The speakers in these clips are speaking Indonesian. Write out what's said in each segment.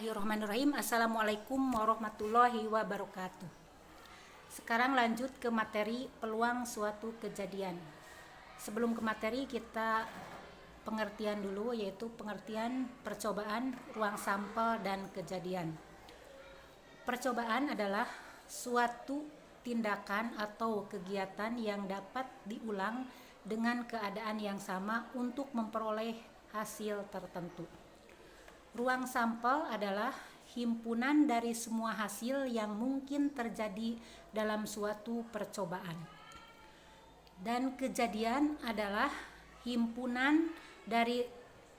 Bismillahirrahmanirrahim. Assalamualaikum warahmatullahi wabarakatuh. Sekarang lanjut ke materi peluang suatu kejadian. Sebelum ke materi kita pengertian dulu, yaitu pengertian percobaan, ruang sampel, dan kejadian. Percobaan adalah suatu tindakan atau kegiatan yang dapat diulang dengan keadaan yang sama untuk memperoleh hasil tertentu. Ruang sampel adalah himpunan dari semua hasil yang mungkin terjadi dalam suatu percobaan. Dan kejadian adalah himpunan dari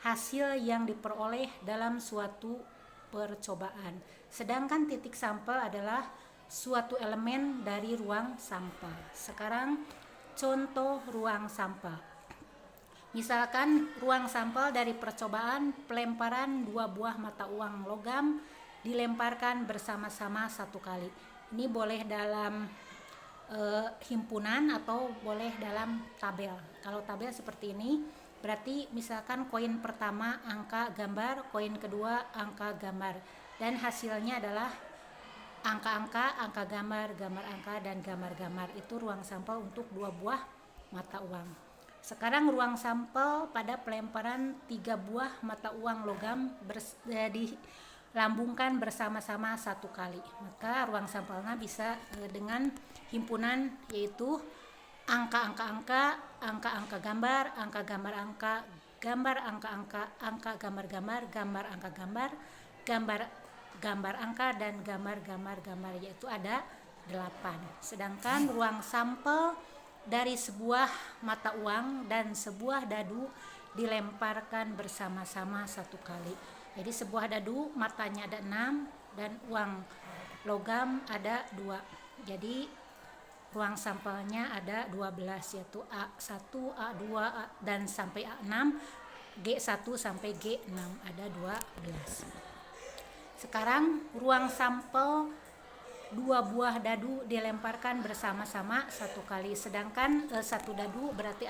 hasil yang diperoleh dalam suatu percobaan. Sedangkan titik sampel adalah suatu elemen dari ruang sampel. Sekarang contoh ruang sampel. Misalkan ruang sampel dari percobaan pelemparan 2 buah mata uang logam dilemparkan bersama-sama 1 kali. Ini boleh dalam himpunan atau boleh dalam tabel. Kalau tabel seperti ini, berarti misalkan koin pertama angka gambar, koin kedua angka gambar, dan hasilnya adalah angka-angka, angka gambar, gambar angka, dan gambar-gambar. Itu ruang sampel untuk 2 buah mata uang. Sekarang ruang sampel pada pelemparan 3 buah mata uang logam dilambungkan bersama-sama 1 kali. Maka ruang sampelnya bisa dengan himpunan, yaitu angka-angka-angka, angka-angka gambar, angka gambar angka, gambar angka-angka, angka gambar-gambar, gambar angka gambar, gambar gambar angka, dan gambar-gambar-gambar, yaitu ada 8. Sedangkan ruang sampel dari sebuah mata uang dan sebuah dadu dilemparkan bersama-sama 1 kali. Jadi sebuah dadu matanya ada 6 dan uang logam ada 2. Jadi ruang sampelnya ada 12, yaitu A1, A2, dan sampai A6, G1 sampai G6 ada 12. Sekarang ruang sampel 2 buah dadu dilemparkan bersama-sama 1 kali. Sedangkan 1 dadu berarti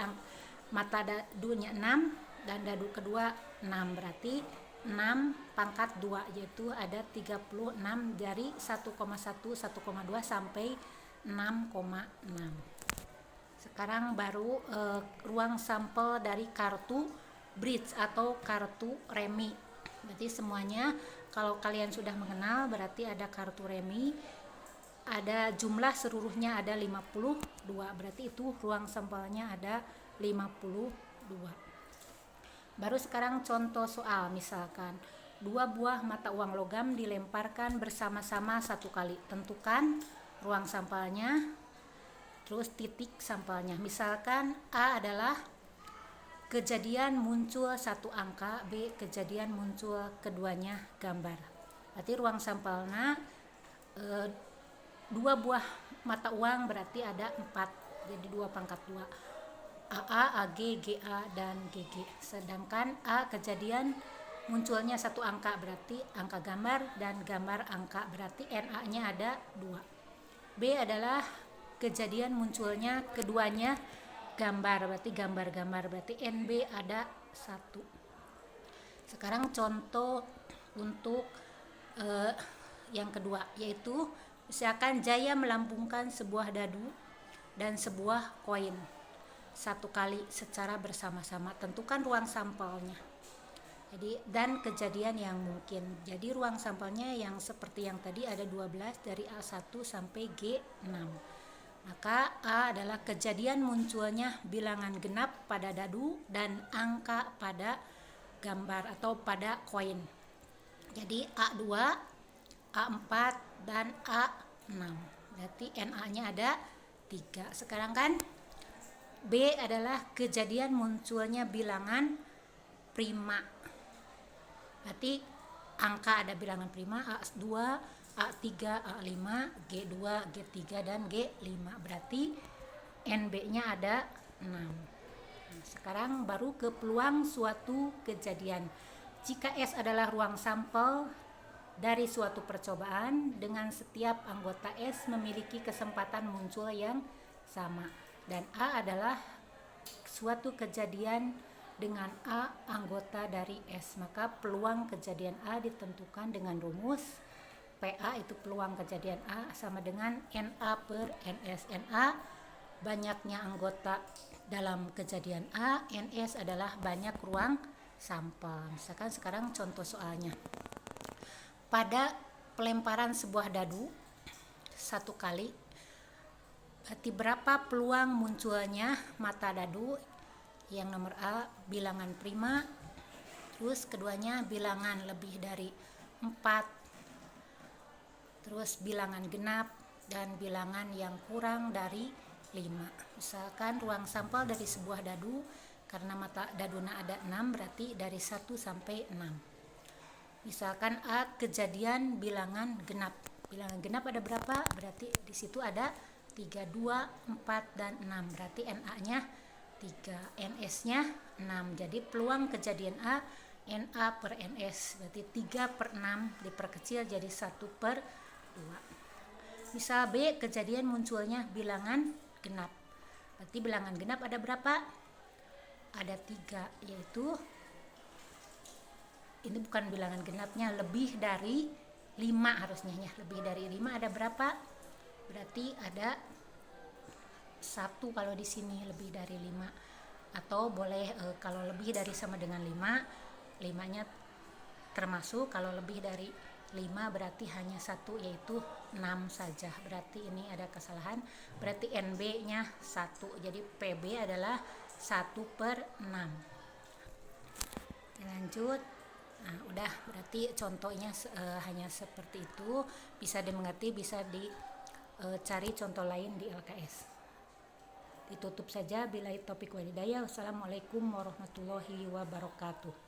mata dadunya 6 dan dadu kedua 6, berarti 6 pangkat 2, yaitu ada 36 dari 1,1, 1,2 sampai 6,6. Sekarang baru ruang sampel dari kartu bridge atau kartu remi. Berarti semuanya kalau kalian sudah mengenal, berarti ada kartu remi, ada jumlah seluruhnya ada 52, berarti itu ruang sampelnya ada 52. Baru sekarang contoh soal, misalkan 2 buah mata uang logam dilemparkan bersama-sama 1 kali. Tentukan ruang sampelnya, terus titik sampelnya. Misalkan A adalah kejadian muncul 1 angka, B kejadian muncul keduanya gambar. Berarti ruang sampelnya 2 buah mata uang berarti ada 4, jadi 2 pangkat 2, AA, AG, GA, dan GG. Sedangkan A kejadian munculnya 1 angka berarti angka gambar, dan gambar angka berarti NA nya ada 2. B adalah kejadian munculnya keduanya gambar berarti gambar-gambar, berarti NB ada 1. Sekarang contoh untuk yang kedua, yaitu misalkan Jaya melambungkan sebuah dadu dan sebuah koin 1 kali secara bersama-sama. Tentukan ruang sampelnya. Jadi dan kejadian yang mungkin. Jadi ruang sampelnya yang seperti yang tadi ada 12 dari A1 sampai G6. Maka A adalah kejadian munculnya bilangan genap pada dadu dan angka pada gambar atau pada koin. Jadi A2, A4, dan A6. Berarti NA-nya ada 3. Sekarang kan B adalah kejadian munculnya bilangan prima. Berarti angka ada bilangan prima A2, A3, A5, G2, G3, dan G5. Berarti NB-nya ada 6. Nah, sekarang baru ke peluang suatu kejadian. Jika S adalah ruang sampel dari suatu percobaan, dengan setiap anggota S memiliki kesempatan muncul yang sama, dan A adalah suatu kejadian dengan A anggota dari S. Maka peluang kejadian A ditentukan dengan rumus PA itu peluang kejadian A sama dengan NA per NS. NA banyaknya anggota dalam kejadian A, NS adalah banyak ruang sampel. Misalkan sekarang contoh soalnya. Pada pelemparan sebuah dadu satu kali, berarti berapa peluang munculnya mata dadu? Yang nomor A bilangan prima, terus keduanya bilangan lebih dari 4, terus bilangan genap, dan bilangan yang kurang dari 5. Misalkan ruang sampel dari sebuah dadu, karena mata daduna ada 6, berarti dari 1 sampai 6. Misalkan A kejadian bilangan genap. Bilangan genap ada berapa? Berarti di situ ada 3, 2, 4, dan 6. Berarti NA-nya 3, NS-nya 6. Jadi peluang kejadian A NA per NS, berarti 3 per 6 diperkecil jadi 1 per 2. Misal B kejadian munculnya bilangan genap. Berarti bilangan genap ada berapa? Ada 3, yaitu ini bukan bilangan genapnya, lebih dari 5 harusnya ya. Lebih dari 5 ada berapa? Berarti ada 1 kalau di sini lebih dari 5. Atau boleh kalau lebih dari sama dengan 5, 5-nya termasuk. Kalau lebih dari 5 berarti hanya 1, yaitu 6 saja. Berarti ini ada kesalahan. Berarti NB-nya 1. Jadi PB adalah 1 per 6. Lanjut. Nah, udah, berarti contohnya hanya seperti itu. Bisa dimengerti, bisa dicari contoh lain di LKS. Ditutup saja. Billahi taufiq wal hidayah. Wassalamualaikum warahmatullahi wabarakatuh.